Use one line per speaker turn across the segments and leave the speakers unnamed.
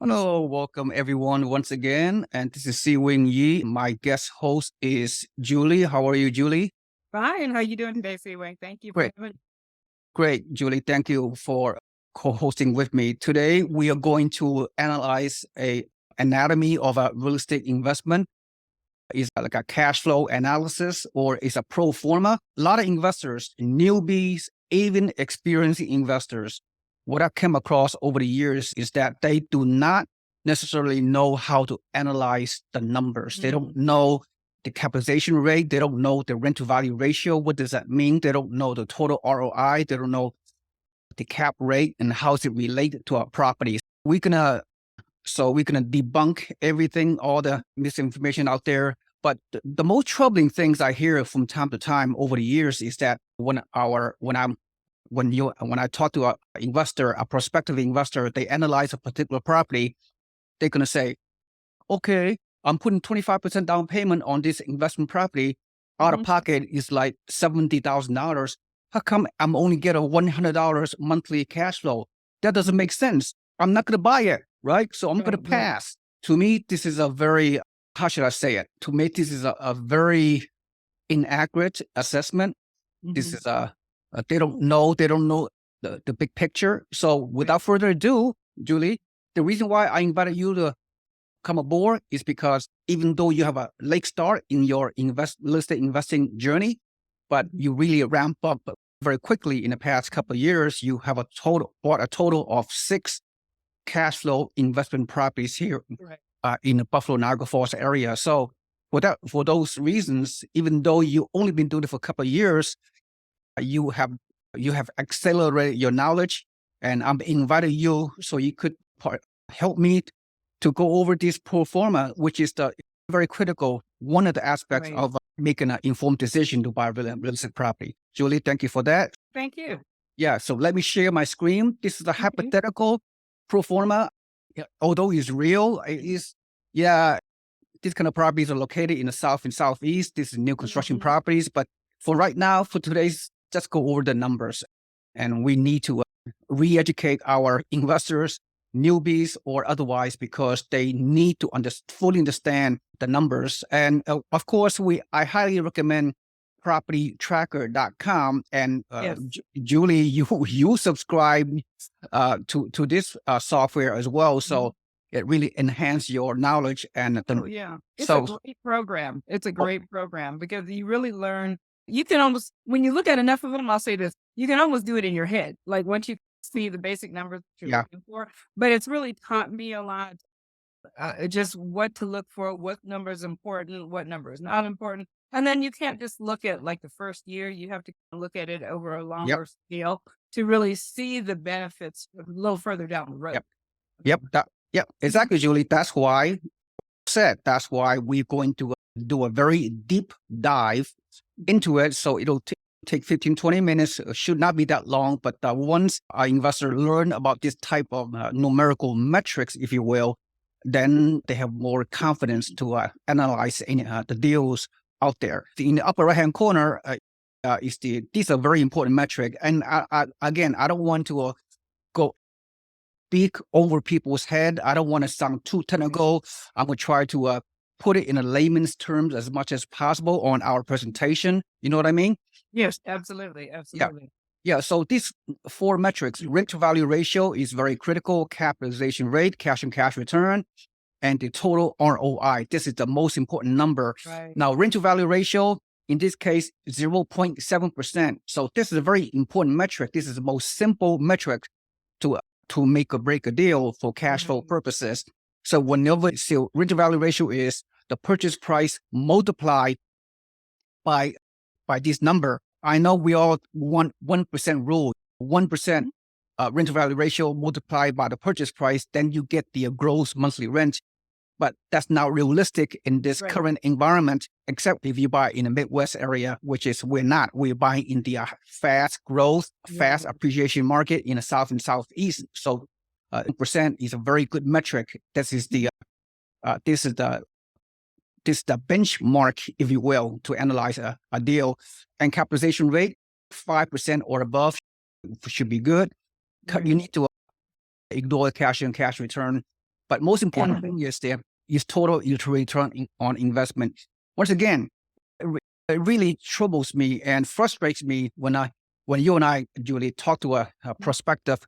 Hello, welcome everyone once again. And this is Seewing Yee. My guest host is Julie. How are you, Julie?
Fine. How you doing today, Seewing? Thank you for
Great,
having.
great, Julie. Thank you for co-hosting with me. Today, we are going to analyze a anatomy of a real estate investment. Is like a cash flow analysis or is a pro forma. A lot of investors, newbies, even experienced investors, what I came across over the years is that they do not necessarily know how to analyze the numbers. They don't know the capitalization rate. They don't know the rent to value ratio. What does that mean? They don't know the total ROI. They don't know the cap rate and how is it related to our properties. We're gonna debunk everything, all the misinformation out there. But the most troubling things I hear from time to time over the years is that when I talk to a investor, a prospective investor, they analyze a particular property, they're gonna say, okay, I'm putting 25% down payment on this investment property. Out of
Mhm.
pocket is like $70,000. How come I'm only get a $100 monthly cash flow? That doesn't make sense. I'm not going to buy it, right? So I'm going to
Right.
pass. To me, this is a very, how should I say it? To me, this is a very inaccurate assessment. This
Mhm.
is they don't know the big picture. So
Right.
without further ado, Julie, the reason why I invited you to come aboard is because even though you have a late start in your real estate investing journey, but
Mhm.
you really ramp up very quickly in the past couple of years. You have bought a total of 6 cash flow investment properties here
Right.
in the Buffalo Niagara Falls area. So for those reasons, even though you only been doing it for a couple of years, you have accelerated your knowledge, and I'm inviting you so you could help me to go over this pro forma, which is the very critical one of the aspects
Right.
of making an informed decision to buy real estate property. Julie, thank you for that.
Thank you.
Yeah, so let me share my screen. This is a
Okay.
hypothetical pro forma. Yeah, although it's real, it is, yeah, these kind of properties are located in the south and southeast. This is new construction
Mhm.
properties. But for right now, for today's, just go over the numbers. And we need to re-educate our investors, newbies or otherwise, because they need to fully understand the numbers. And of course, I highly recommend propertytracker.com. And
Yes.
Julie, you subscribe to this software as well.
Mhm.
So it really enhance your knowledge and
Oh,
the
yeah. It's a
so
great program. It's a
oh,
great program because you really learn. You can almost, when you look at enough of them, I'll say this, you can almost do it in your head. Like once you see the basic numbers that you're
yeah,
looking for, but it's really taught me a lot. Just what to look for, what number is important, what number is not important. And then you can't just look at like the first year, you have to look at it over a
yep,
longer scale to really see the benefits a little further down the road.
yep, yep,
Mhm.
exactly, Julie. That's why we're going to do a very deep dive into it. So it'll take 15, 20 minutes. It should not be that long. But once our investor learn about this type of numerical metrics, if you will, then they have more confidence to analyze the deals out there. In the upper right-hand corner these are very important metric. And again, I don't want to go speak over people's head. I don't want to sound too
Right.
technical. I'm going to try to put it in a layman's terms as much as possible on our presentation. You know what I mean?
Yes, absolutely.
Yeah.
Absolutely.
Yeah. So these 4 metrics, rent to value ratio is very critical, capitalization rate, cash and cash return, and the total ROI. This is the most important number.
Right.
Now, rent to value ratio, in this case, 0.7%. So this is a very important metric. This is the most simple metric to to make or break a deal for cash flow
Right.
purposes. So rent to value ratio is the purchase price multiplied by this number. I know we all want 1% rule, 1%
Mhm.
rent to value ratio multiplied by the purchase price, then you get the gross monthly rent. But that's not realistic in this
Right.
current environment, except if you buy in the Midwest area, which is we're not. We're buying in the fast growth, fast
Right.
appreciation market in the South and Southeast. So, percent is a very good metric. This is the benchmark, if you will, to analyze a deal. And capitalization rate, 5% or above should be good. You
Right.
need to ignore cash and cash return. But most important thing is total return on investment. Once again, it really troubles me and frustrates me when you and I, Julie, talk to a prospective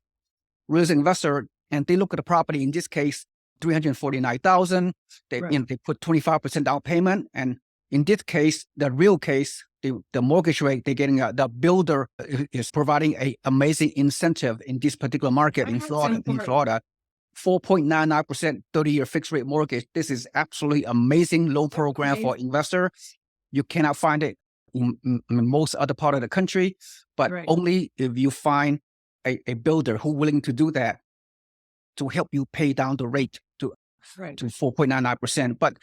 real estate investor and they look at the property. In this case, $349,000. They they put 25% down payment, and in this case, the real case, the mortgage rate they're getting, the builder is providing a amazing incentive in this particular market in Florida. 4.99% 30-year fixed rate mortgage. This is absolutely amazing loan program for investor. You cannot find it in most other part of the country, but only if you find a builder who willing to do that to help you pay down the rate to 4.99%. But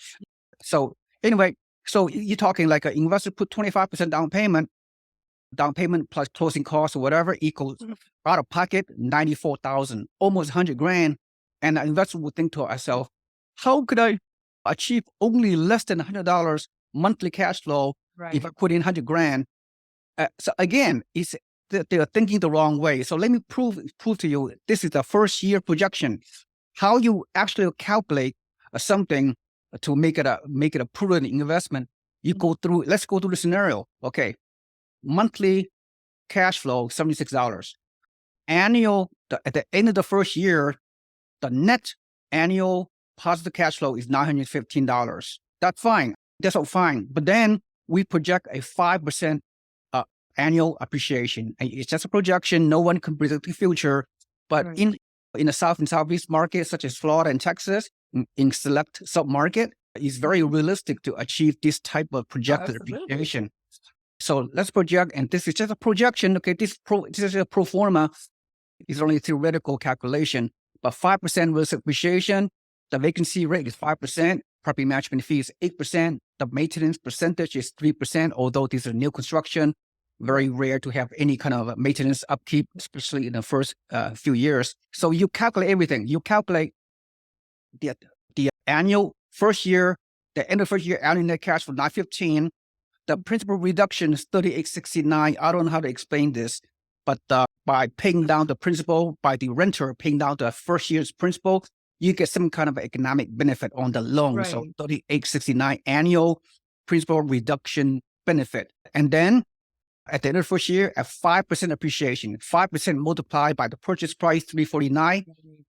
so anyway, so you're talking like an investor put 25% down payment plus closing costs or whatever equals out of pocket $94,000, almost $100,000. And the investor would think to herself, how could I achieve only less than $100 monthly cash flow if I put in $100,000? So again, they're thinking the wrong way. So let me prove to you, this is the first year projection. How you actually calculate something to make it a prudent investment. You go through, let's go through the scenario. Okay. Monthly cash flow, $76. Annual, at the end of the first year, the net annual positive cash flow is $915. That's fine. That's all fine. But then we project a 5% annual appreciation. And it's just a projection. No one can predict the future. But in the South and Southeast markets, such as Florida and Texas, in select sub-market, it's very realistic to achieve this type of projected appreciation. So let's project, and this is just a projection. Okay, this is a pro forma. It's only a theoretical calculation. But 5% risk appreciation, the vacancy rate is 5%, property management fee is 8%, the maintenance percentage is 3%, although this is new construction, very rare to have any kind of maintenance upkeep, especially in the first few years. So you calculate everything. You calculate the annual first year, the end of first year annual net cash for $915. The principal reduction is $38.69. I don't know how to explain this, but by paying down the principal, by the renter paying down the first year's principal, you get some kind of economic benefit on the loan. So $38.69 annual principal reduction benefit. And then at the end of the first year, at 5% appreciation, 5% multiplied by the purchase price, $349.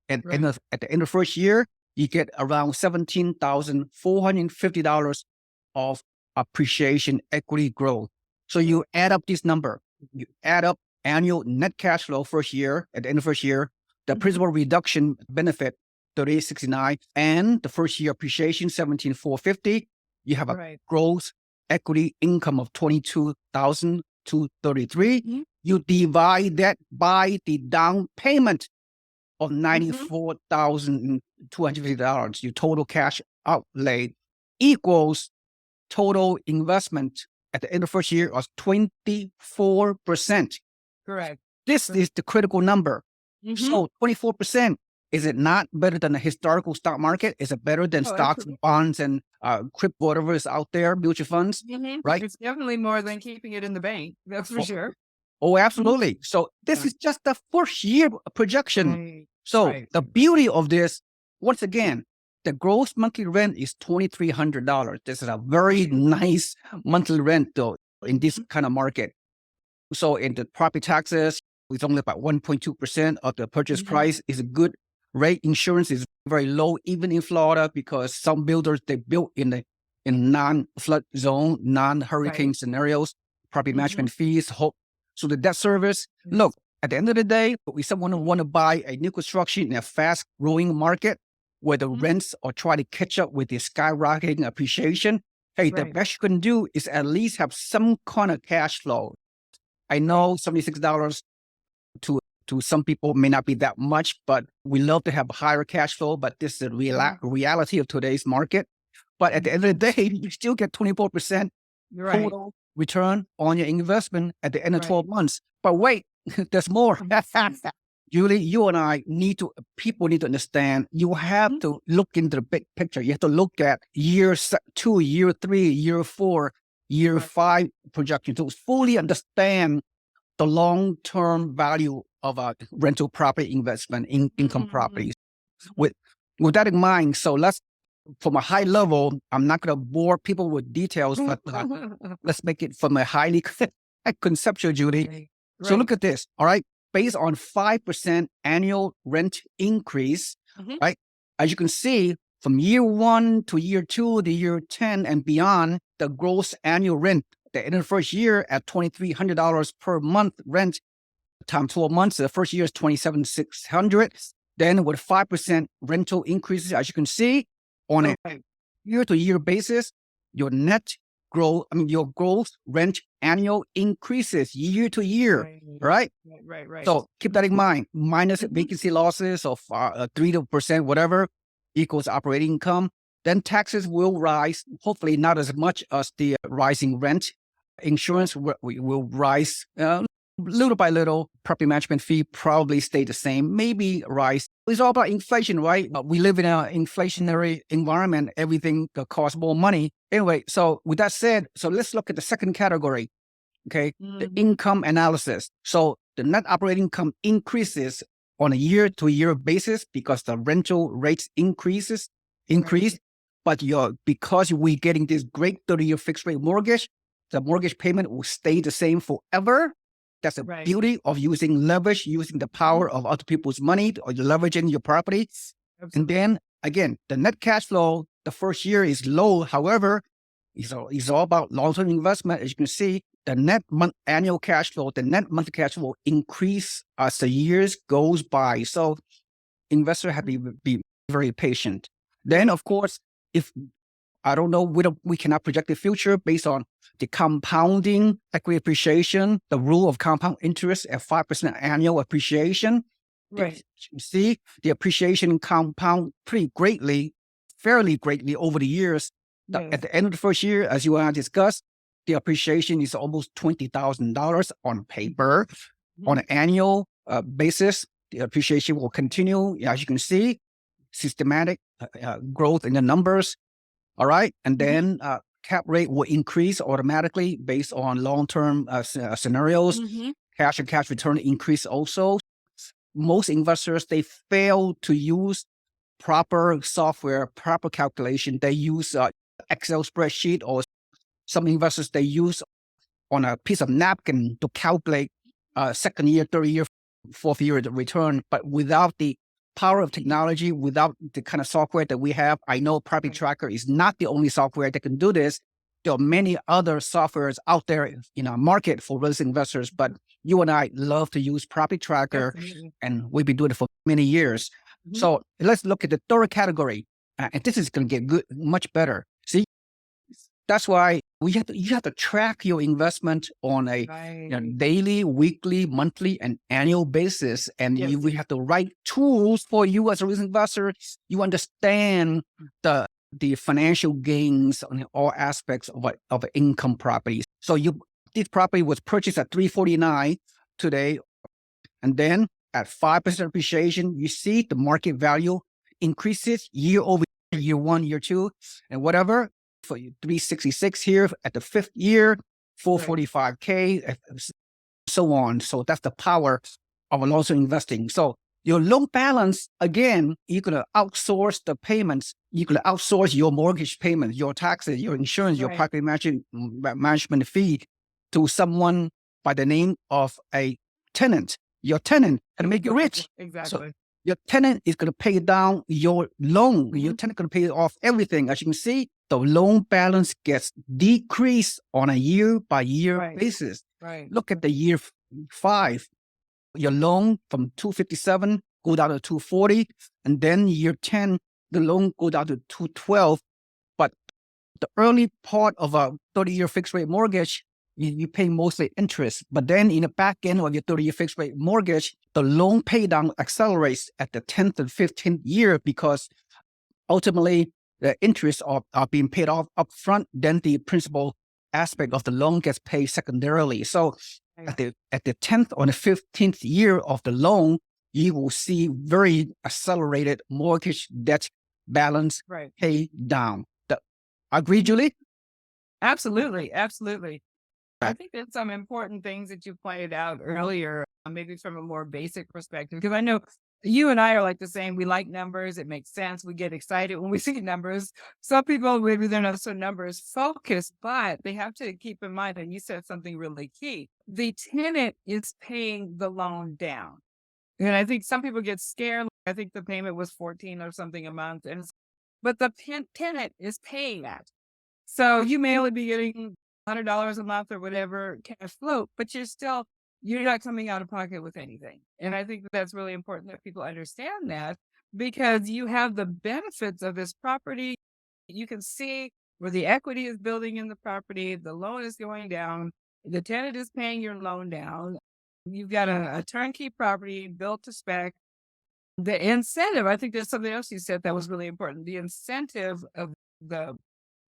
And at the end of the first year, you get around $17,450 of appreciation equity growth. So you add up this number, you add up annual net cash flow first year, at the end of first year, the principal reduction benefit, $38.69, and the first year appreciation, $17,450. You have a gross equity income of $22,233. You divide that by the down payment of $94,250. Your total cash outlay equals total investment at the end of first year was 24%.
Correct.
This is the critical number. So 24%, is it not better than the historical stock market? Is it better than stocks, bonds, and crypto, whatever is out there, mutual funds? Right?
It's definitely more than keeping it in the bank. That's for sure.
Oh, absolutely. So this is just the first year projection. So the beauty of this, once again, the gross monthly rent is $2,300. This is a very nice monthly rent, though, in this kind of market. So in the property taxes, it's only about 1.2% of the purchase price is a good rate. Insurance is very low, even in Florida, because some builders, they built in non-flood zone, non-hurricane scenarios, property management fees. So the debt service, look, at the end of the day, if someone want to buy a new construction in a fast-growing market, where the rents are trying to catch up with the skyrocketing appreciation, hey, the best you can do is at least have some kind of cash flow. I know $76 to some people may not be that much, but we love to have a higher cash flow, but this is the reality of today's market. But at the end of the day, you still get 24% total return on your investment at the end of 12 months. But wait, there's more. Julie, you and I people need to understand, you have to look into the big picture. You have to look at year 2, year 3, year 4, year 5 projection to fully understand the long-term value of a rental property investment in income properties. with that in mind, so from a high level, I'm not going to bore people with details, but let's make it from a highly conceptual, Julie.
Right.
So
Right.
look at this, all right? Based on 5% annual rent increase, right? As you can see, from year 1 to year 2 to year 10 and beyond, the gross annual rent, the end of the first year at $2,300 per month rent, times 12 months, the first year is $27,600. Then with 5% rental increases, as you can see, on a year-to-year basis, your your gross rent annual increases year to year, right?
Right.
So keep that in mind. Minus vacancy losses of 3%, whatever, equals operating income. Then taxes will rise, hopefully not as much as the rising rent. Insurance will rise little by little. Property management fee probably stay the same, maybe rise. It's all about inflation, right? We live in an inflationary environment. Everything costs more money. Anyway, so with that said, so let's look at the second category, okay? The income analysis. So the net operating income increases on a year-to-year basis because the rental rates increase, but because we're getting this great 30-year fixed rate mortgage, the mortgage payment will stay the same forever. That's the beauty of using leverage, using the power of other people's money or leveraging your property. Absolutely. And then again, the net cash flow, the first year is low. However, it's all about long-term investment. As you can see, the net annual cash flow, the net monthly cash flow increase as the years goes by. So investors have to be very patient. Then, of course, if I don't know, we cannot project the future based on the compounding equity appreciation, the rule of compound interest at 5% annual appreciation. Right. You see, the appreciation compound pretty greatly, fairly greatly over the years. At the end of the first year, as you and I discussed, the appreciation is almost $20,000 on paper. On an annual basis, the appreciation will continue. As you can see, systematic growth in the numbers. All right. And then cap rate will increase automatically based on long-term scenarios. Cash and cash return increase also. Most investors, they fail to use proper software, proper calculation. They use Excel spreadsheet, or some investors, they use on a piece of napkin to calculate second year, third year, fourth year return. But without the power of technology, without the kind of software that we have, I know Property Tracker is not the only software that can do this. There are many other softwares out there in our market for real estate investors, but you and I love to use Property Tracker, and we've been doing it for many years. So let's look at the third category, and this is going to get good, much better. See, that's why you have to track your investment on a daily, weekly, monthly, and annual basis. And we have to write tools for you as a real estate investor. You understand the financial gains on all aspects of income properties. So this property was purchased at $349 today, and then at 5% appreciation, you see the market value increases year over year 1, year 2, and whatever. For 366 here at the 5th year, 445K, so on. So that's the power of long-term investing. So your loan balance, again, you're going to outsource the payments. You can outsource your mortgage payments, your taxes, your insurance, your property management fee to someone by the name of a tenant. Your tenant can make you rich.
Exactly.
So your tenant is going to pay down your loan. Your tenant going to pay off everything. As you can see, the loan balance gets decreased on a year-by-year basis. Look at the year 5. Your loan from 257 go down to 240, and then year 10, the loan go down to 212. But the early part of a 30-year fixed rate mortgage, you pay mostly interest. But then in the back end of your 30-year fixed rate mortgage, the loan pay down accelerates at the 10th and 15th year because ultimately the interests are being paid off upfront. Then the principal aspect of the loan gets paid secondarily. So at the 10th or the 15th year of the loan, you will see very accelerated mortgage debt balance pay down. Agree, Julie?
Absolutely. I think there's some important things that you pointed out earlier, maybe from a more basic perspective, because I know You and I are like the same. We like numbers. It makes sense. We get excited when we see numbers. Some people, maybe they're not so numbers focused, but they have to keep in mind, and you said something really key. The tenant is paying the loan down. And I think some people get scared. I think the payment was 14 or something a month. But the tenant is paying that. So you may only be getting $100 a month or whatever cash flow, but you're not coming out of pocket with anything. And I think that's really important that people understand that, because you have the benefits of this property. You can see where the equity is building in the property, the loan is going down, the tenant is paying your loan down. You've got a turnkey property built to spec. The incentive, I think there's something else you said that was really important. The incentive of the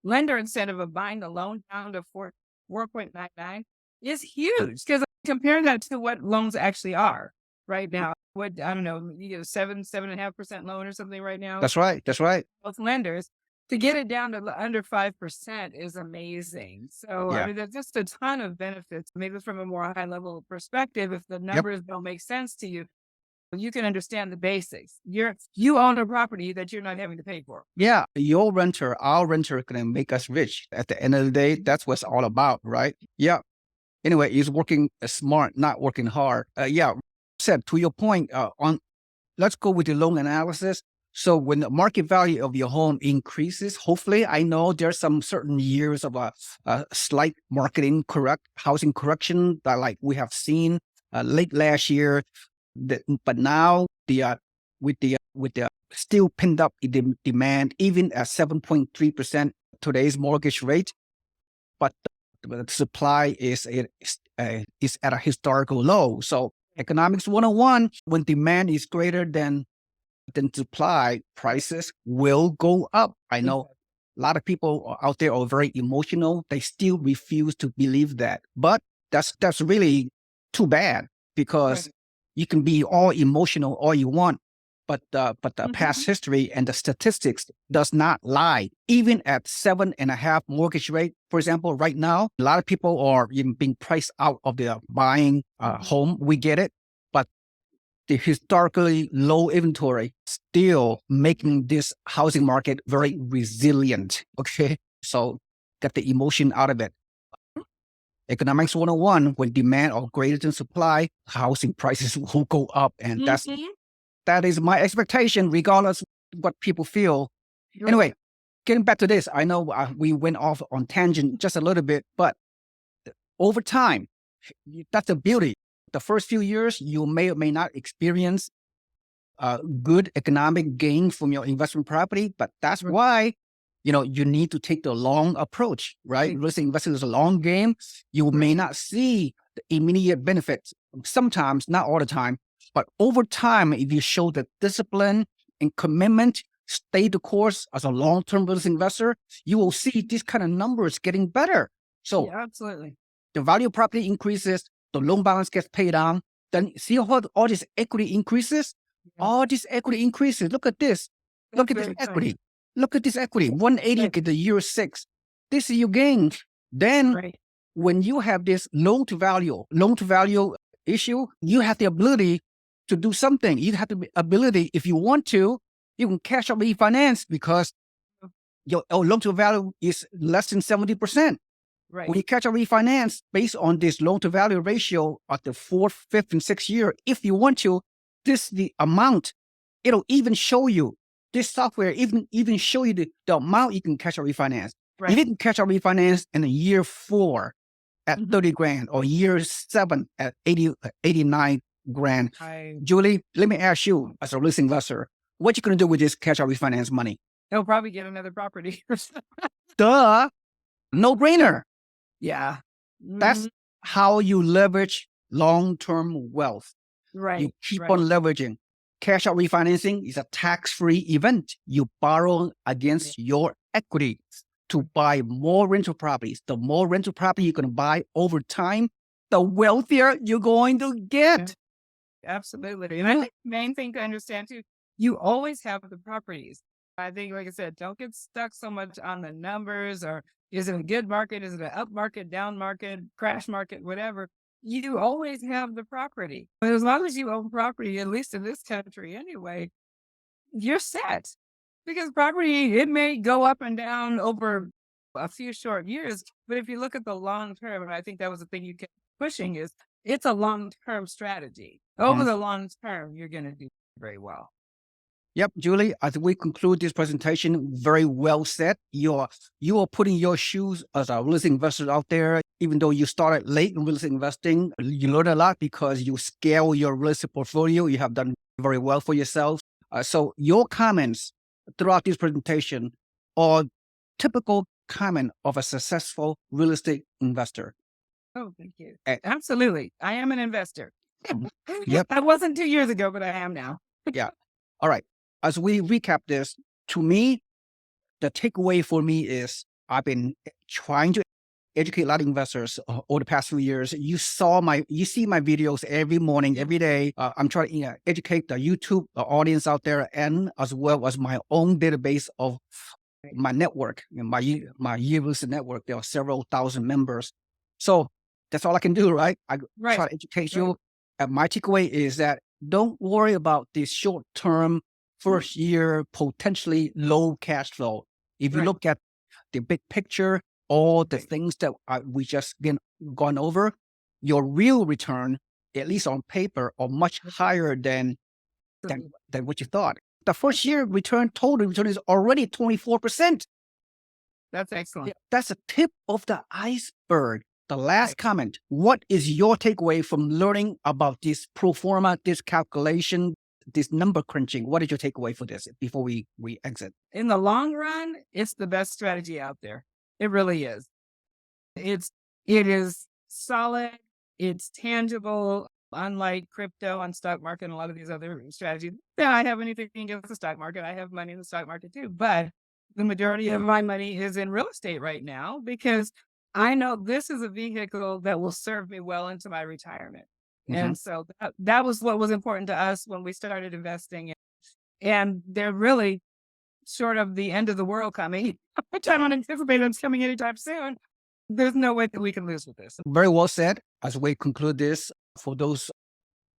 lender incentive of buying the loan down to 4.99 is huge, because compare that to what loans actually are right now. What, I don't know, you get a 7.5% loan or something right now.
That's right. That's right.
Both lenders, to get it down to under 5% is amazing. So I
Yeah.
mean, there's just a ton of benefits. Maybe from a more high level perspective, if the numbers don't make sense to you, you can understand the basics. You own a property that you're not having to pay for.
Yeah. Your renter, our renter can make us rich. At the end of the day, that's what it's all about, right? Yeah. Anyway, he's working smart, not working hard. Yeah. Said to your point, let's go with the loan analysis. So when the market value of your home increases, hopefully, I know there's some certain years of a slight housing correction that like we have seen late last year. But now with the still pinned up demand, even at 7.3% today's mortgage rate, but the supply is at a historical low. So economics 101, when demand is greater than supply, prices will go up. I know a lot of people out there are very emotional. They still refuse to believe that. But that's really too bad, because you can be all emotional all you want, but the past history and the statistics does not lie. Even at 7.5 mortgage rate, for example, right now, a lot of people are even being priced out of their buying home. We get it, but the historically low inventory still making this housing market very resilient. Okay. So get the emotion out of it. Economics 101, when demand are greater than supply, housing prices will go up. And that is my expectation, regardless what people feel. Anyway, getting back to this, I know we went off on tangent just a little bit, but over time, that's the beauty. The first few years, you may or may not experience good economic gain from your investment property, but that's why you need to take the long approach, right? Real estate investing is a long game. You may not see the immediate benefits, sometimes, not all the time, but over time, if you show the discipline and commitment, stay the course as a long-term real estate investor, you will see these kind of numbers getting better. So
absolutely,
the value of property increases, the loan balance gets paid down, then see how all this equity increases? All this equity increases. Look at this. Look at this equity. Look at this equity. 180 at the year 6. This is your gain. Then when you have this loan to value issue, you have the ability to do something. You have the ability, if you want to, you can cash out refinance, because your loan to value is less than 70%. When you catch a refinance based on this loan to value ratio at the 4th, 5th, and 6th year, if you want to, this the amount. It'll even show you, this software even show you the amount you can catch a refinance. You didn't catch a refinance in year 4 at 30 grand, or year 7 at 89 grand. Julie, let me ask you, as a risk investor, what you going to do with this catch a refinance money?
They'll probably get another property.
Duh, no brainer.
Yeah.
That's how you leverage long-term wealth. You keep on leveraging. Cash out refinancing is a tax-free event. You borrow against your equity to buy more rental properties. The more rental property you can buy over time, the wealthier you're going to get.
Absolutely. And I think the main thing to understand too, you always have the properties. I think, like I said, don't get stuck so much on the numbers, or is it a good market? Is it an up market, down market, crash market, whatever? you always have the property. But as long as you own property, at least in this country anyway, you're set. Because property, it may go up and down over a few short years, but if you look at the long term, and I think that was the thing you kept pushing, is it's a long-term strategy. Over
Mhm.
the long term, you're going to do very well.
Yep, Julie, as we conclude this presentation, very well said. You are putting your shoes as a real estate investor out there. Even though you started late in real estate investing, you learned a lot because you scale your real estate portfolio. You have done very well for yourself. So your comments throughout this presentation are typical comment of a successful real estate investor.
Oh, thank you.
Eh,
Absolutely. I am an investor.
Yep.
I wasn't 2 years ago, but I am now.
Yeah. All right. As we recap this, to me, the takeaway for me is I've been trying to educate a lot of investors over the past few years. You see my videos every morning, every day. I'm trying to educate the YouTube audience out there, and as well as my own database of my network, my real estate network. There are several thousand members. So that's all I can do, right? I
Right.
try to educate you. And my takeaway is that don't worry about this short-term, first year, potentially low cash flow. If you
Right.
look at the big picture, all the things that we just gone over, your real return, at least on paper, are much higher than what you thought. The first year total return is already 24%.
That's excellent.
Yeah, that's the tip of the iceberg. The last
Right.
comment. What is your takeaway from learning about this pro forma, this calculation, this number crunching? What is your takeaway for this before we exit?
In the long run, it's the best strategy out there. It really is. It is solid. It's tangible. Unlike crypto and stock market and a lot of these other strategies. Yeah, I have anything against the stock market. I have money in the stock market too, but the majority of my money is in real estate right now because I know this is a vehicle that will serve me well into my retirement.
Mhm.
And so that was what was important to us when we started investing. And they're really sort of the end of the world coming, which I don't anticipate it's coming anytime soon. There's no way that we can lose with this.
Very well said. As we conclude this, for those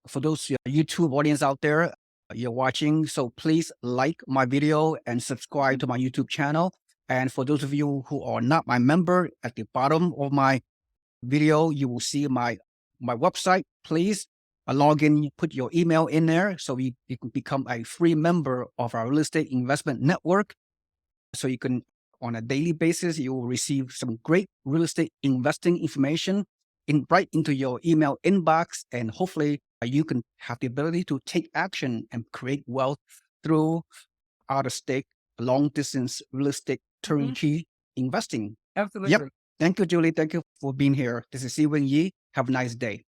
YouTube audience out there you're watching, so please like my video and subscribe to my YouTube channel. And for those of you who are not my member, at the bottom of my video, you will see my website. Please log in, put your email in there so you can become a free member of our real estate investment network. So you can, on a daily basis, you will receive some great real estate investing information right into your email inbox. And hopefully you can have the ability to take action and create wealth through out of state, long distance real estate turnkey investing.
Absolutely.
Yep. Thank you, Julie. Thank you for being here. This is Seewing Yee. Have a nice day.